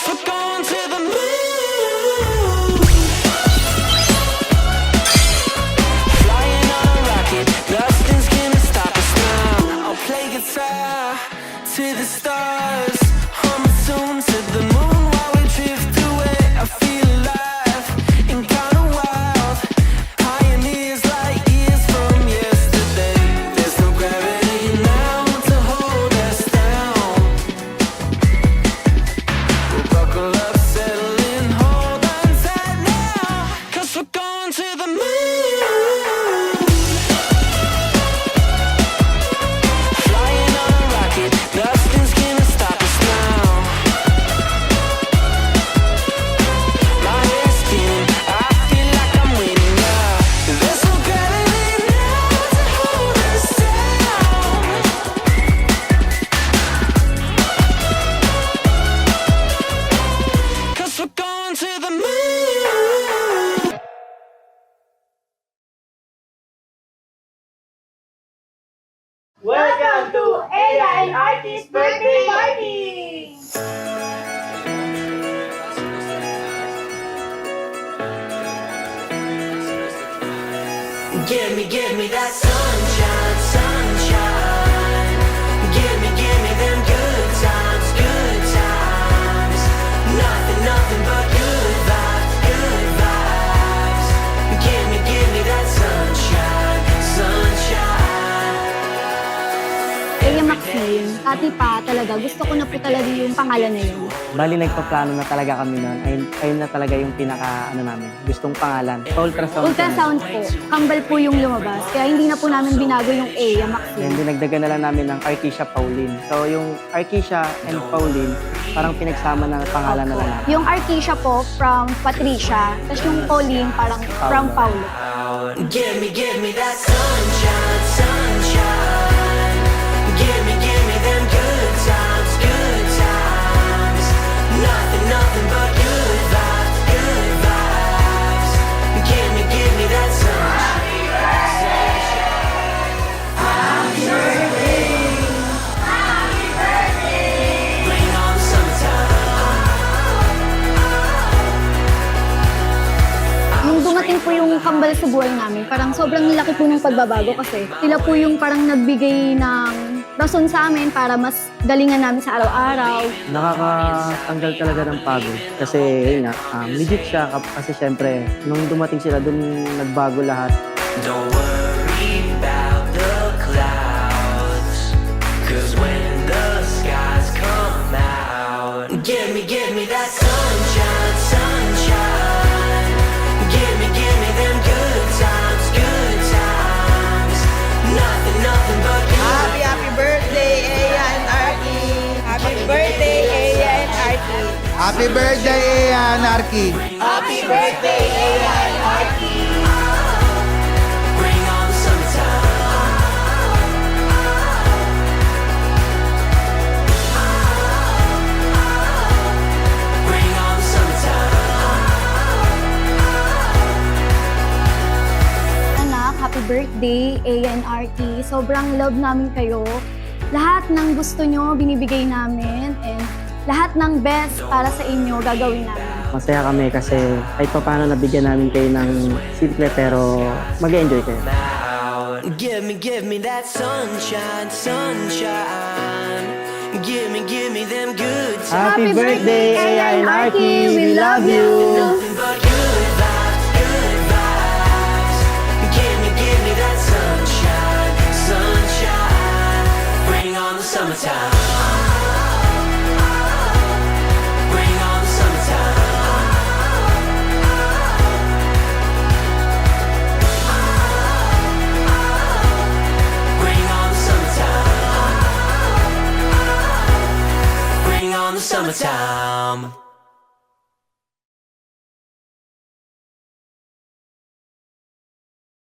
'Cause we're going to the moon. Flying on a rocket, nothing's gonna stop us now. I'll play guitar to the stars, hum a tune to the moon while we drift away. I feel alive and kinda wild, pioneers like years from yesterday. There's no gravity now to hold us down. We'll buckle up, settle in, hold on tight now. 'Cause we're going to the moon. Flying on a rocket, nothing's gonna stop us now. My head's spinning, I feel like I'm winning, yeah. There's no gravity now to hold us down. 'Cause we're going to the moon. Welcome to Aya and Artie's birthday party! Give me that sunshine, sunshine. Give me them good times, good times. Nothing but good vibes, good vibes. Give me that sunshine, sunshine. Aya Maxine, ate pa talaga, gusto ko na po talaga yung pangalan na yun. Bali, nagpaplano na talaga kami noon. Ayun na talaga yung pinaka, namin, gustong pangalan. Ultrasound. Ultrasound po, kambal po yung lumabas. Kaya hindi na po namin binago yung Aya Then, Maxine. dinagdagan na lang namin ng Arkesia Pauline. So, yung Arkesia and Pauline, parang pinagsama na pangalan na lang namin. Yung Artesia po, from Patricia. Tapos yung Pauline, parang from Paulo. Give me that sunshine, sunshine. Give me them good times, good times. Nothing but good vibes, good vibes. Give me that sunshine. Bring on summertime. Nung dumating po yung kambal sa buhay namin, parang sobrang laki po ng pagbabago kasi sila po yung parang nagbigay ng rason sa amin para mas galingan namin sa araw-araw. Nakakatanggal talaga ng pagod. Kasi, yun nga, legit siya. Kasi syempre, nung dumating sila, dun nagbago lahat. Don't worry about the clouds, 'cause when the skies come out, give me that sunshine, sunshine. Give me them good times, good times. Nothing but good. Happy birthday, Aya and Artie! Happy birthday, Aya and Artie! Happy birthday, Anarchy! Happy birthday, Aya and Artie! Bring on the summertime. Bring on the summertime. Anak, happy birthday, Aya and Artie. Sobrang love namin kayo. Lahat ng gusto nyo, binibigay namin. And lahat ng best para sa inyo, gagawin namin. Masaya kami kasi kahit pa paano nabigyan namin kayo ng simple pero mag-enjoy kayo. Give me that sunshine, sunshine. Give me them good times. Happy birthday, Aya and Artie! We love you! Nothing but good vibes, good vibes. Give me that sunshine, sunshine. Bring on the summertime. Bring on the summertime. Bring on the summertime. Bring on the summertime.